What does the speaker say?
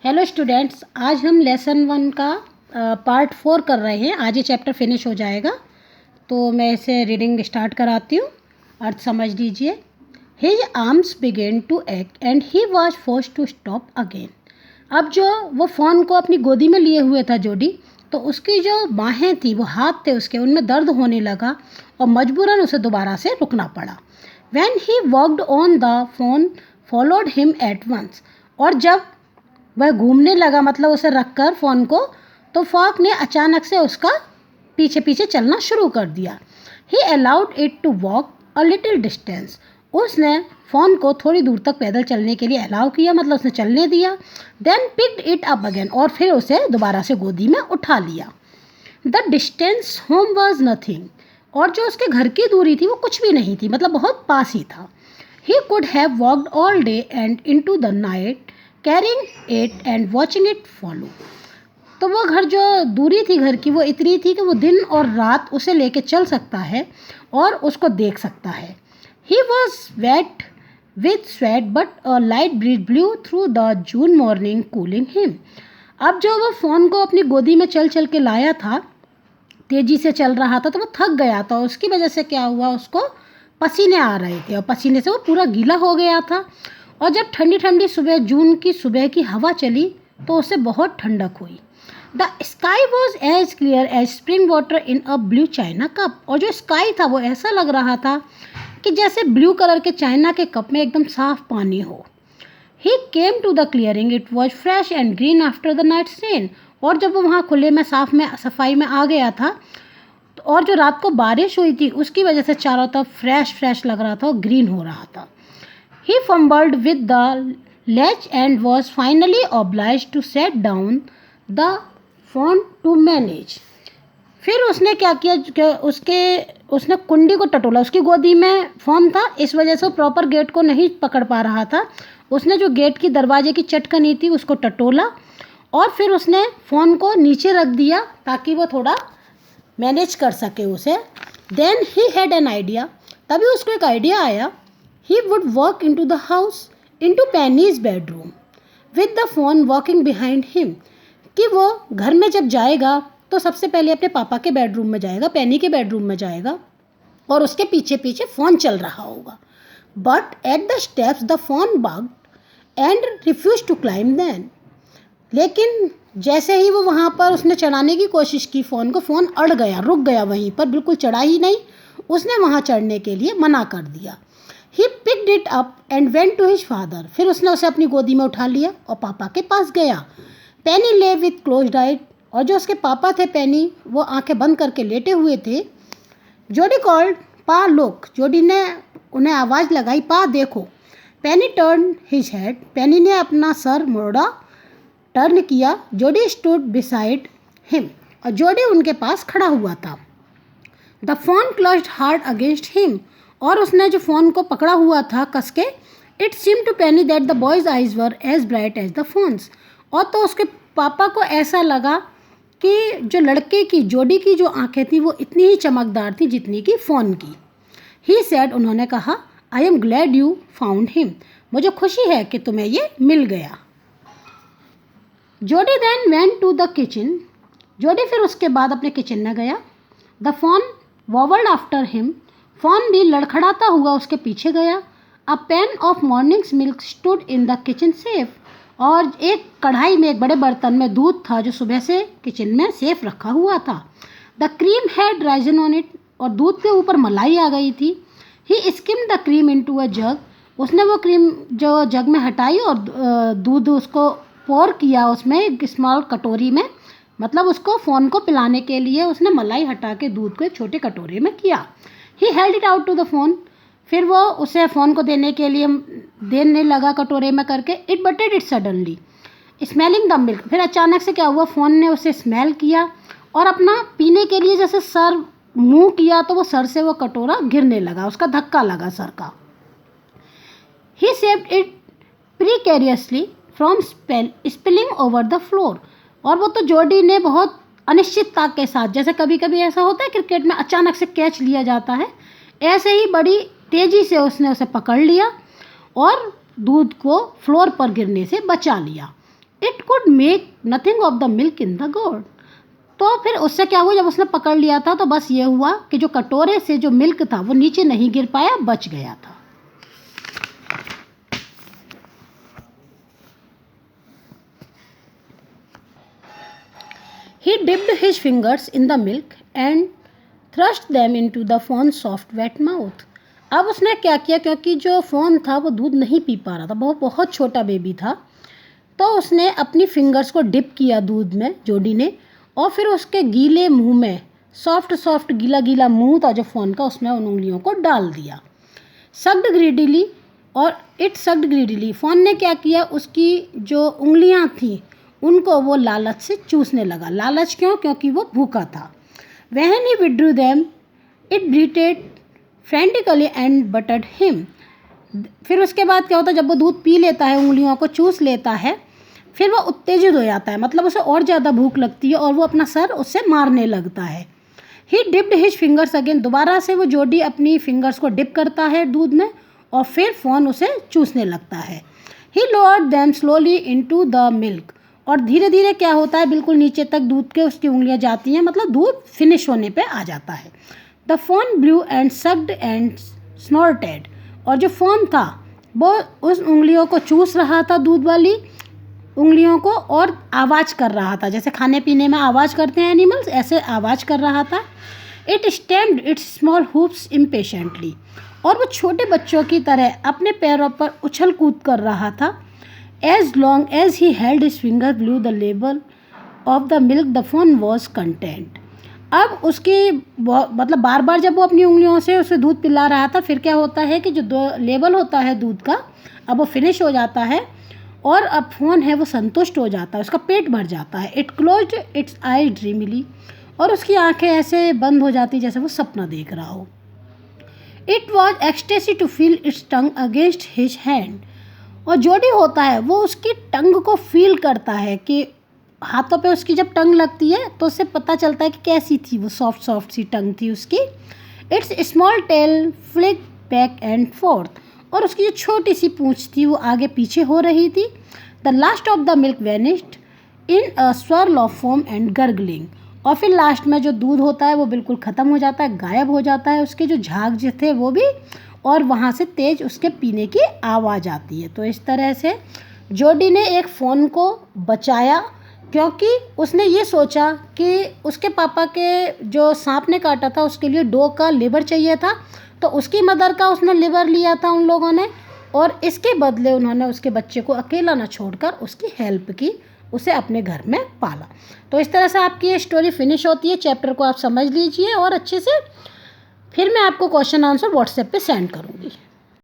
Hello students, आज हम lesson 1 का पार्ट 4 कर रहे हैं। आज ये चैप्टर फिनिश हो जाएगा, तो मैं इसे रीडिंग स्टार्ट कराती हूँ। अर्थ समझ लीजिए। His arms began to act and he was forced to stop again. अब जो वो फ़ोन को अपनी गोदी में लिए हुए था जोडी, तो उसकी जो बाहें थी, वो हाथ थे उसके, उनमें दर्द होने लगा और मजबूरन उसे दोबारा से रुकना पड़ा। When he walked on the phone followed him at once। और जब वह घूमने लगा, मतलब उसे रखकर फ़ोन को, तो फॉक ने अचानक से उसका पीछे पीछे चलना शुरू कर दिया। He allowed it to walk a little distance. उसने फ़ोन को थोड़ी दूर तक पैदल चलने के लिए अलाउ किया, मतलब उसने चलने दिया। Then picked it up again. और फिर उसे दोबारा से गोदी में उठा लिया। The distance home was nothing. और जो उसके घर की दूरी थी वो कुछ भी नहीं थी, मतलब बहुत पास ही था। He could have walked all day and into the night carrying it and watching it follow. तो वो घर, जो दूरी थी घर की, वो इतनी थी कि वो दिन और रात उसे लेके चल सकता है और उसको देख सकता है। He was wet with sweat but a light breeze blew through the June morning cooling him. अब जो वो फ़ोन को अपनी गोदी में चल चल के लाया था, तेज़ी से चल रहा था, तो वो थक गया था। उसकी वजह से क्या हुआ, उसको पसीने आ रहे थे और पसीने से वो पूरा गीला हो गया था। और जब ठंडी ठंडी सुबह, जून की सुबह की हवा चली, तो उसे बहुत ठंडक हुई। The sky was as clear as spring water in a blue china cup. और जो स्काई था वो ऐसा लग रहा था कि जैसे ब्लू कलर के चाइना के कप में एकदम साफ पानी हो। He came to the clearing, it was fresh and green after the night rain. और जब वो वहाँ खुले में, साफ में, सफाई में आ गया था, और जो रात को बारिश हुई थी उसकी वजह से चारों तरफ फ्रेश फ्रेश लग रहा था और ग्रीन हो रहा था। He fumbled with the latch and was finally obliged to set down the phone to manage। फिर उसने क्या किया कि उसने कुंडी को टटोला। उसकी गोदी में फ़ोन था, इस वजह से वो प्रॉपर गेट को नहीं पकड़ पा रहा था। उसने जो गेट की दरवाजे की चटकनी थी उसको टटोला और फिर उसने फ़ोन को नीचे रख दिया ताकि वो थोड़ा मैनेज कर सके उसे। Then he had an idea. तभी उसको एक आइडिया आया। He would walk into the house, into Penny's bedroom, with the phone walking behind him। कि वो घर में जब जाएगा तो सबसे पहले अपने पापा के बेडरूम में जाएगा, पेनी के बेडरूम में जाएगा, और उसके पीछे पीछे फ़ोन चल रहा होगा। But at the steps the fawn balked and refuse to climb them. लेकिन जैसे ही वो वहाँ पर उसने चढ़ाने की कोशिश की फ़ोन को, फ़ोन अड़ गया, रुक गया वहीं पर, बिल्कुल चढ़ा ही नहीं। उसने वहाँ चढ़ने के लिए मना कर दिया। He picked it up and went to his father। फिर उसने उसे अपनी गोदी में उठा लिया और पापा के पास गया। पेनी lay with closed eyes। और जो उसके पापा थे पेनी, वो आंखें बंद करके लेटे हुए थे। जोडी कॉल्ड, पा लुक। जोडी ने उन्हें आवाज़ लगाई, पा देखो। पेनी टर्न हिज हेड। पेनी ने अपना सर मोड़ा, टर्न किया। जोडी स्टूड बिसाइड हिम। और जोडी उनके पास खड़ा हुआ था। The phone clutched hard against him. और उसने जो फ़ोन को पकड़ा हुआ था कस के, it seem to Penny that the boy's eyes were as bright as the fawn's. और तो उसके पापा को ऐसा लगा कि जो लड़के की, जोडी की जो आंखें थी वो इतनी ही चमकदार थी जितनी कि फ़ोन की। ही सेड, उन्होंने कहा, I am glad you found him. मुझे खुशी है कि तुम्हें ये मिल गया। Jodie then went to the kitchen. Jodie फिर उसके बाद अपने किचन में गया। The fawn wobbled after him. Fawn भी लड़खड़ाता हुआ उसके पीछे गया। A pan of morning's milk stood in the kitchen safe. और एक कढ़ाई में, एक बड़े बर्तन में दूध था जो सुबह से किचन में सेफ रखा हुआ था। The cream had risen on it. और दूध के ऊपर मलाई आ गई थी। He skimmed the cream into a jug. उसने वो क्रीम जो जग में हटाई और दूध उसको पोर किया उसमें, एक स्मॉल कटोरी में, मतलब उसको फ़ोन को पिलाने के लिए उसने मलाई हटा के दूध को एक छोटे कटोरे में किया। He held it out to the fawn. फिर वो उसे फ़ोन को देने लगा कटोरे में करके। It butted it suddenly smelling the milk. फिर अचानक से क्या हुआ, फ़ोन ने उसे स्मेल किया और अपना पीने के लिए जैसे सर मुंह किया, तो वो सर से वो कटोरा गिरने लगा, उसका धक्का लगा सर का। He saved it precariously from spilling over the floor. और वो तो जोडी ने बहुत अनिश्चितता के साथ, जैसे कभी कभी ऐसा होता है क्रिकेट में अचानक से कैच लिया जाता है, ऐसे ही बड़ी तेज़ी से उसने उसे पकड़ लिया और दूध को फ्लोर पर गिरने से बचा लिया। It could make nothing of the milk in the गोड। तो फिर उससे क्या हुआ, जब उसने पकड़ लिया था तो बस ये हुआ कि जो कटोरे से जो मिल्क था वो नीचे नहीं गिर पाया, बच गया था। He dipped his fingers in the milk and thrust them into the fawn's soft wet mouth। अब उसने क्या किया, क्योंकि जो फ़ोन था वो दूध नहीं पी पा रहा था, बहुत बहुत छोटा बेबी था, तो उसने अपनी फिंगर्स को डिप किया दूध में, जोडी ने, और फिर उसके गीले मुंह में, सॉफ्ट सॉफ्ट गीला गीला मुंह था जो फ़ोन का, उसमें उन उंगलियों को डाल दिया। सक्ड ग्रीडीली, और इट सक्ड ग्रीडीली, फ़ोन ने क्या किया, उसकी जो उंगलियां थीं उनको वो लालच से चूसने लगा। लालच क्यों, क्योंकि वो भूखा था। When he withdrew them, it bleated frantically and butted him। फिर उसके बाद क्या होता है, जब वो दूध पी लेता है, उंगलियों को चूस लेता है, फिर वो उत्तेजित हो जाता है, मतलब उसे और ज़्यादा भूख लगती है और वो अपना सर उससे मारने लगता है। He dipped his fingers again, दोबारा से वो जोडी अपनी फिंगर्स को डिप करता है दूध में और फिर फ़ोन उसे चूसने लगता है। He lowered them slowly into the milk, और धीरे धीरे क्या होता है, बिल्कुल नीचे तक दूध के उसकी उंगलियां जाती हैं, मतलब दूध फिनिश होने पे आ जाता है। The fawn blew and sucked and snorted, और जो फोन था वो उस उंगलियों को चूस रहा था, दूध वाली उंगलियों को, और आवाज़ कर रहा था, जैसे खाने पीने में आवाज़ करते हैं एनिमल्स, ऐसे आवाज़ कर रहा था। It stamped it's small hoops impatiently, और वो छोटे बच्चों की तरह अपने पैरों पर उछल कूद कर रहा था। As long as he held his finger below the label of the milk, the fawn was content। अब उसकी मतलब बार बार जब वो अपनी उंगलियों से उसे दूध पिला रहा था, फिर क्या होता है कि जो लेबल होता है दूध का, अब वो फिनिश हो जाता है और अब फ़ोन है वो संतुष्ट हो जाता है, उसका पेट भर जाता है। इट क्लोज्ड इट्स आई ड्रीमली, और उसकी आंखें ऐसे बंद हो जाती जैसे वो सपना देख रहा हो। It was ecstasy to feel its tongue against his hand, और जोडी होता है वो उसकी टंग को फील करता है कि हाथों पे उसकी जब टंग लगती है तो उससे पता चलता है कि कैसी थी वो, सॉफ्ट सॉफ्ट सी टंग थी उसकी। It's small tell flick back and fourth, और उसकी जो छोटी सी पूंछ थी वो आगे पीछे हो रही थी। The last of the milk वेनिश्ड in a swirl of foam and gargling, और फिर लास्ट में जो दूध होता है वो बिल्कुल ख़त्म हो जाता है, गायब हो जाता है, उसके जो झाग जो थे वो भी, और वहाँ से तेज उसके पीने की आवाज़ आती है। तो इस तरह से जोडी ने एक फ़ोन को बचाया, क्योंकि उसने ये सोचा कि उसके पापा के जो सांप ने काटा था उसके लिए डॉग का लिवर चाहिए था, तो उसकी मदर का उसने लिवर लिया था उन लोगों ने, और इसके बदले उन्होंने उसके बच्चे को अकेला ना छोड़कर उसकी हेल्प की, उसे अपने घर में पाला। तो इस तरह से आपकी ये स्टोरी फिनिश होती है। चैप्टर को आप समझ लीजिए और अच्छे से, फिर मैं आपको क्वेश्चन आंसर व्हाट्सएप पे सेंड करूँगी।